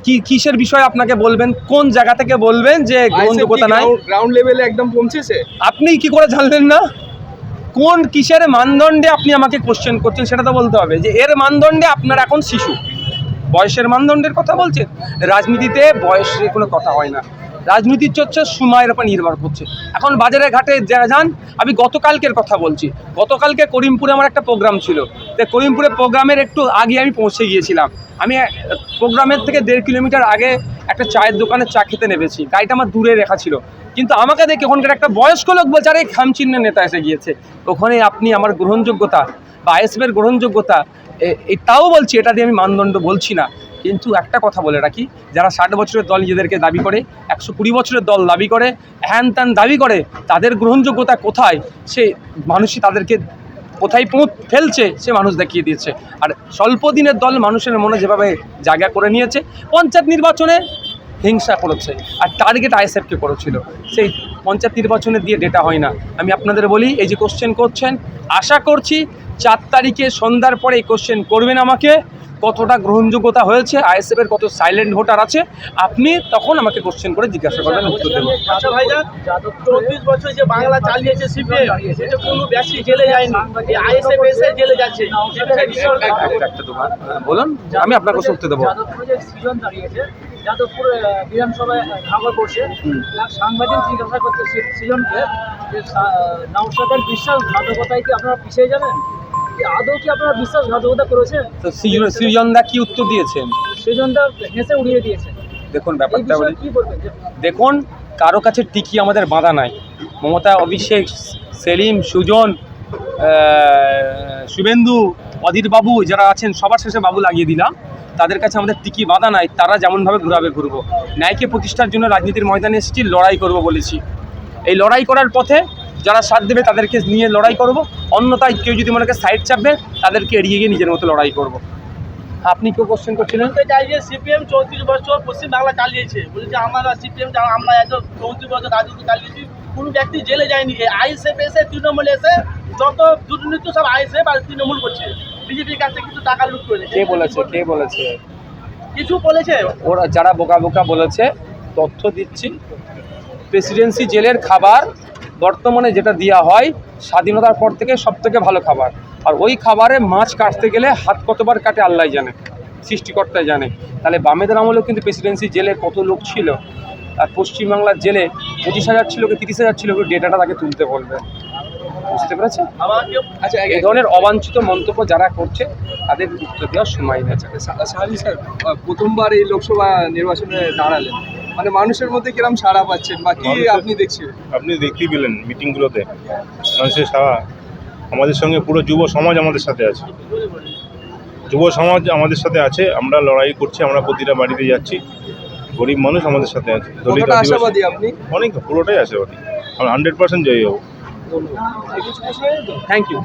কি কিসের বিষয়ে আপনাকে বলবেন, কোন জায়গা থেকে বলবেন যে গ্রহণযোগ্যতা নাই? গ্রাউন্ড লেভেলে একদম পৌঁছেছে। আপনি কি করে জানলেন না? কোন কিসের মানদণ্ডে আপনি আমাকে কোশ্চেন করছেন সেটা তো বলতে হবে, যে এর মানদণ্ডে আপনার এখন শিশু, বয়সের মানদণ্ডের কথা বলছেন। রাজনীতিতে বয়সের কোনো কথা হয় না, রাজনীতির হচ্ছে সময়ের উপর নির্ভর করছে। এখন বাজারে ঘাটে যান, আমি গতকালকের কথা বলছি, গতকালকে করিমপুরে আমার একটা প্রোগ্রাম ছিল, তো করিমপুরে প্রোগ্রামের একটু আগে আমি পৌঁছে গিয়েছিলাম। আমি প্রোগ্রামের থেকে 1.5 কিলোমিটার আগে একটা চায়ের দোকানে চা খেতে নেমেছি, গাড়িটা আমার দূরে রেখা ছিল, কিন্তু আমাকে দেখে ওখানকার একটা বয়স্ক লোক বলছে আরে খামচিহ্নের নেতা এসে গিয়েছে। ওখানে আপনি আমার গ্রহণযোগ্যতা বা আইএসএফের গ্রহণযোগ্যতা এটাও বলছি, এটা দিয়ে আমি মানদণ্ড বলছি না। কিন্তু একটা কথা বলে রাখি, যারা 60 বছরের দল নিজেদেরকে দাবি করে, 120 বছরের দল দাবি করে, হ্যান ত্যান দাবি করে, তাদের গ্রহণযোগ্যতা কোথায় সে মানুষই তাদেরকে কোথায় ফেলছে সে মানুষ দেখিয়ে দিয়েছে। আর স্বল্প দিনের দল মানুষের মনে যেভাবে জায়গা করে নিয়েছে, পঞ্চায়েত নির্বাচনে হিংসা করেছে আর টার্গেট আইএসএফকে করেছিল, সেই পঞ্চায়েত নির্বাচনে দিয়ে ডেটা হয় না। আমি আপনাদের বলি, এই যে কোশ্চেন করছেন, আশা করছি 4 তারিখে সন্ধ্যার পরে এই কোশ্চেন করবেন আমাকে, কতটা গ্রহণযোগ্যতা হয়েছে, আইএসএফের কত সাইলেন্ট ভোটার আছে, আপনি তখন আমাকে কোশ্চেন করে জিজ্ঞাসা করবেন, উত্তর দেবো। আচ্ছা ভাইজান, 34 বছর যে বাংলা চালিয়েছে সিপিএম, এটা কোনো ব্যক্তি জেলে যায়নি, এই আইএসএফ এসে জেলে যাচ্ছে। একটা দোকান বলুন, আমি আপনার কোশ্চেন উত্তর দেবো। যাদবপুরে যে সৃজন দাঁড়িয়েছে, যাদবপুর বিধানসভায় ভাঙর করছে, সাংবাদিক জিজ্ঞাসা করছে সৃজনকে যে নওশাদের বিশ্বাসঘাতকতায় কি আপনারা পিছিয়ে যাবেন? আদৌ কি আপনারা বিশ্বাসঘাতকতা করেছেন? তো সৃজনদা কি উত্তর দিয়েছেন? সৃজনদা হেসে উড়িয়ে দিয়েছেন। দেখুন ব্যাপারটা বলি, কি বলবেন? দেখুন কারো কাছে টিকি আমাদের বাধা নাই। মমতা, অভিষেক, সেলিম, সুজন, শুভেন্দু, অধীর বাবু যারা আছেন, সবার শেষে বাবু লাগিয়ে দিলাম, তাদের কাছে আমাদের টিকি বাধা নাই। তারা যেমনভাবে ঘুরাবে ঘুরবো। ন্যায়কে প্রতিষ্ঠার জন্য রাজনীতির ময়দানে এসেছি, লড়াই করব বলেছি। এই লড়াই করার পথে যারা সাথ দেবে তাদেরকে নিয়ে লড়াই করব, অন্যথায় কেউ যদি মনে করে সাইড চাপবে তাদেরকে এড়িয়ে গিয়ে নিজের মতো লড়াই করব। আপনি কেউ কোশ্চেন করছিলেন? সিপিএম 34 বছর পশ্চিম বাংলা চালিয়েছে, বলছে আমরা সিপিএম আমরা এত 34 বছর রাজনীতি চালিয়েছি, কোনো ব্যক্তি জেলে যায়নি। আইএসএফ এসে, তৃণমূল এসে যত দুর্নীতি সব আইএসএফ আর তৃণমূল করছে, বিজেপির কাছে কিছু টাকা লুট করেছে। কে বলেছে? কে বলেছে? কিছু বলেছে ওরা যারা বোকা বোকা বলেছে, তথ্য দিচ্ছি। প্রেসিডেন্সি জেলের খাবার বর্তমানে যেটা দেওয়া হয় স্বাধীনতার পর থেকে সবথেকে ভালো খাবার, আর ওই খাবারে মাছ কাটতে গেলে হাত কতবার কাটে আল্লাহ জানে, সৃষ্টিকর্তাই জানে। তাহলে বামেদের আমলেও কিন্তু প্রেসিডেন্সি জেলে কত লোক ছিল, আর পশ্চিমবাংলার জেলে 25,000 ছিল কি 30,000 ছিল, ডেটাটা তাকে তুলতে বলবে, বুঝতে পেরেছে? আচ্ছা, এই ধরনের অবাঞ্ছিত মন্তব্য যারা করছে তাদের উত্তর দেওয়ার সময় নেই। সাহালি স্যার, প্রথমবার এই লোকসভা নির্বাচনে দাঁড়ালেন, মানে মানুষের মধ্যে কিরম সাড়া পাচ্ছেন বা কি আপনি দেখছেন? আপনি দেখতেই পেলেন মিটিংগুলোতে মানুষের সারা, আমাদের সঙ্গে পুরো যুব সমাজ আমাদের সাথে আছে, যুব সমাজ আমাদের সাথে আছে। আমরা লড়াই করছি, আমরা প্রতিটা বাড়িতে যাচ্ছি, গরিব মানুষ আমাদের সাথে আছে। দলিত আশাবাদী আপনি? অনেক, পুরোটাই আশাবাদী, আমরা 100% জয়ী হবো। Thank you.